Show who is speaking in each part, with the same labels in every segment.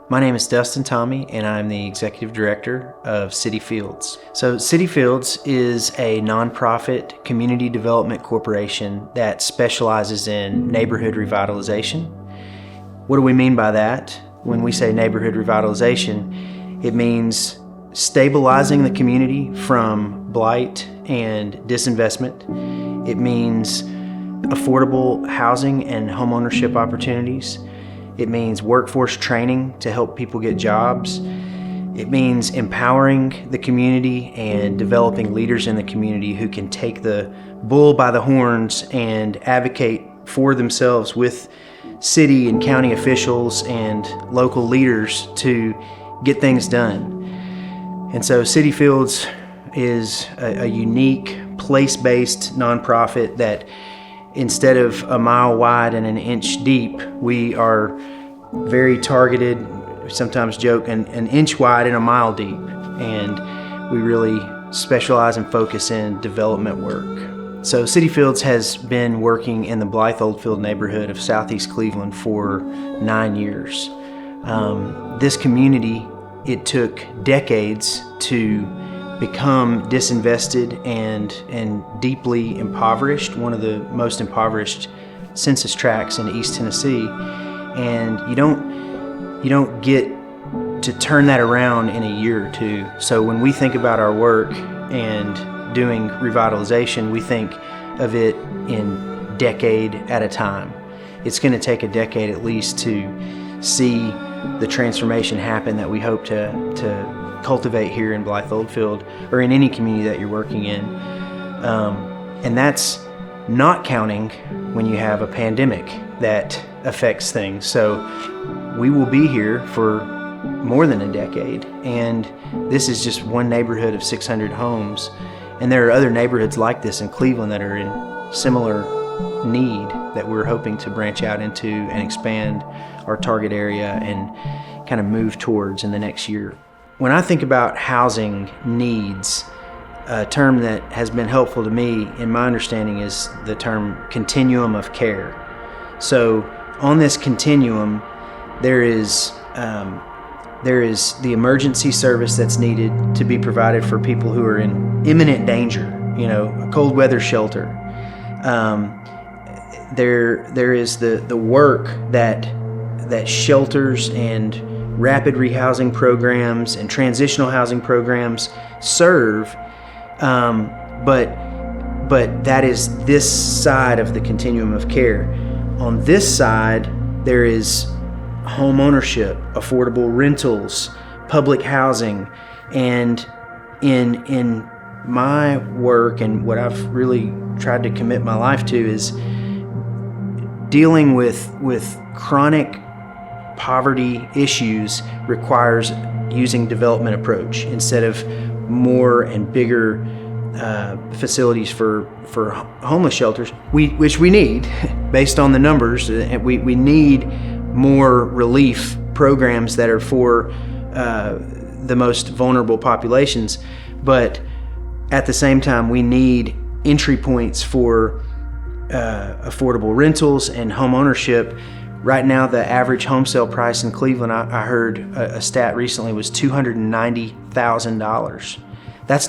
Speaker 1: My name is Dustin Tommy, and I'm the Executive Director of City Fields. So City Fields is a nonprofit community development corporation that specializes in neighborhood revitalization. What do we mean by that? When we say neighborhood revitalization, it means stabilizing the community from blight and disinvestment. It means affordable housing and homeownership opportunities. It means workforce training to help people get jobs. It means empowering the community and developing leaders in the community who can take the bull by the horns and advocate for themselves with city and county officials and local leaders to get things done. And so City Fields is a unique place-based nonprofit that instead of a mile wide and an inch deep, we are very targeted, sometimes joke, an inch wide and a mile deep. And we really specialize and focus in development work. So City Fields has been working in the Blythe Oldfield neighborhood of Southeast Cleveland for 9 years. This community, it took decades to become disinvested and deeply impoverished, one of the most impoverished census tracts in East Tennessee. And you don't get to turn that around in a year or two. So when we think about our work and doing revitalization, we think of it in decade at a time. It's going to take a decade at least to see the transformation happen that we hope to cultivate here in Blythe Oldfield or in any community that you're working in. And that's not counting when you have a pandemic that affects things. So we will be here for more than a decade, and this is just one neighborhood of 600 homes. And there are other neighborhoods like this in Cleveland that are in similar need that we're hoping to branch out into and expand our target area and kind of move towards in the next year. When I think about housing needs, a term that has been helpful to me in my understanding is the term continuum of care. So on this continuum, there is the emergency service that's needed to be provided for people who are in imminent danger, a cold weather shelter. There is the work that shelters and rapid rehousing programs and transitional housing programs serve, but that is this side of the continuum of care. On this side, there is home ownership, affordable rentals, public housing, and in my work and what I've really tried to commit my life to is dealing with chronic poverty issues requires using development approach instead of more and bigger facilities for homeless shelters, which we need based on the numbers. We need more relief programs that are for the most vulnerable populations, but at the same time we need entry points for affordable rentals and home ownership. Right now, the average home sale price in Cleveland, I heard a stat recently, was $290,000. That's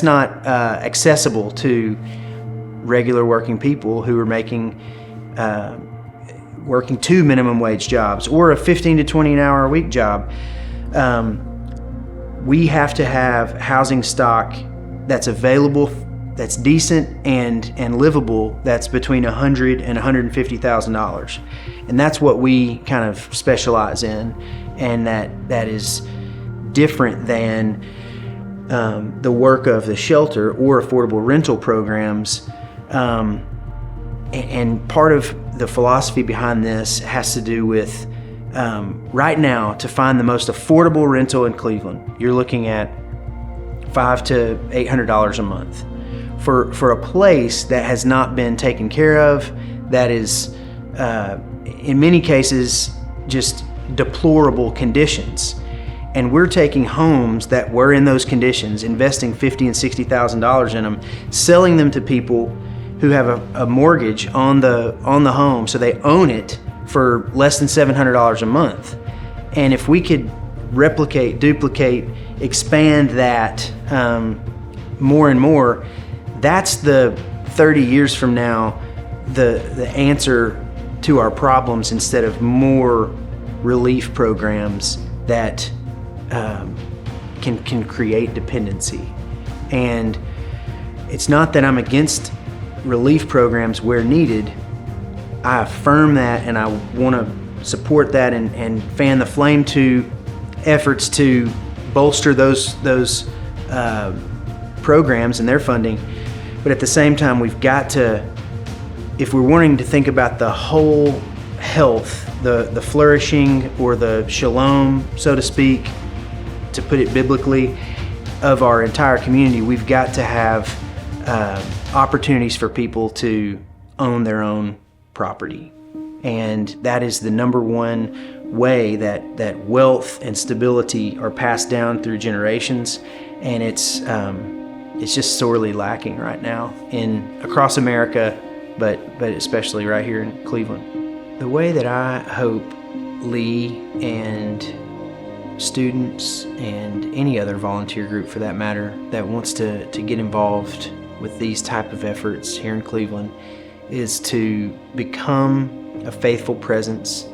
Speaker 1: not accessible to regular working people who are working 2 minimum wage jobs or a 15 to 20 an hour a week job. We have to have housing stock that's available, that's decent and livable, that's between $100,000 and $150,000. And that's what we kind of specialize in, and that is different than the work of the shelter or affordable rental programs. And part of the philosophy behind this has to do with right now, to find the most affordable rental in Cleveland, you're looking at $500 to $800 a month. For a place that has not been taken care of, that is in many cases just deplorable conditions. And we're taking homes that were in those conditions, investing $50,000 and $60,000 in them, selling them to people who have a mortgage on the home, so they own it for less than $700 a month. And if we could replicate, duplicate, expand that more and more, that's the 30 years from now, the answer to our problems, instead of more relief programs that can create dependency. And it's not that I'm against relief programs where needed. I affirm that, and I want to support that and fan the flame to efforts to bolster those programs and their funding. But at the same time, we've got to, if we're wanting to think about the whole health, the flourishing or the shalom, so to speak, to put it biblically, of our entire community, we've got to have opportunities for people to own their own property. And that is the number one way that wealth and stability are passed down through generations. And it's just sorely lacking right now across America, but especially right here in Cleveland. The way that I hope Lee and students and any other volunteer group for that matter that wants to get involved with these type of efforts here in Cleveland is to become a faithful presence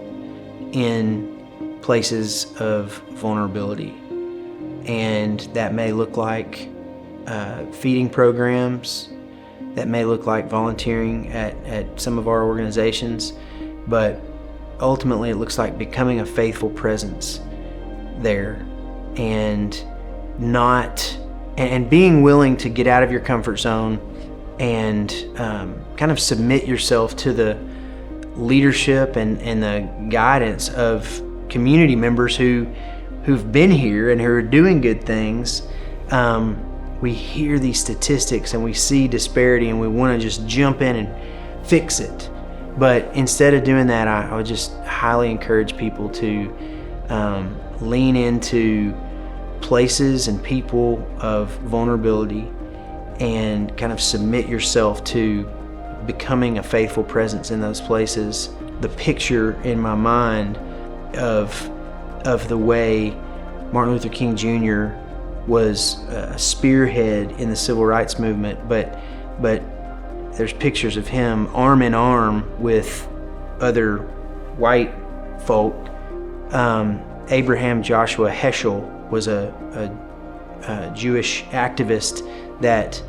Speaker 1: in places of vulnerability. And that may look like feeding programs, that may look like volunteering at some of our organizations, but ultimately it looks like becoming a faithful presence there, and being willing to get out of your comfort zone and kind of submit yourself to the leadership and the guidance of community members who've been here and who are doing good things. We hear these statistics and we see disparity and we want to just jump in and fix it. But instead of doing that, I would just highly encourage people to lean into places and people of vulnerability and kind of submit yourself to becoming a faithful presence in those places. The picture in my mind of the way Martin Luther King Jr. was a spearhead in the civil rights movement, but there's pictures of him arm in arm with other white folk. Abraham Joshua Heschel was a Jewish activist that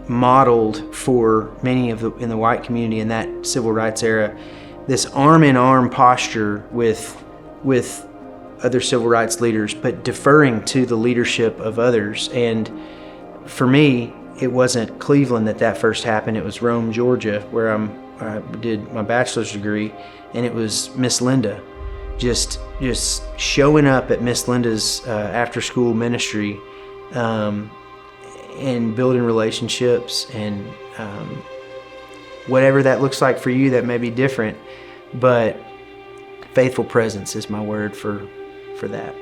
Speaker 1: modeled for many in the white community in that civil rights era this arm in arm posture with other civil rights leaders, but deferring to the leadership of others. And for me, it wasn't Cleveland that first happened. It was Rome, Georgia, where I did my bachelor's degree, and it was Miss Linda. Just showing up at Miss Linda's after-school ministry and building relationships, and whatever that looks like for you, that may be different, but faithful presence is my word for that.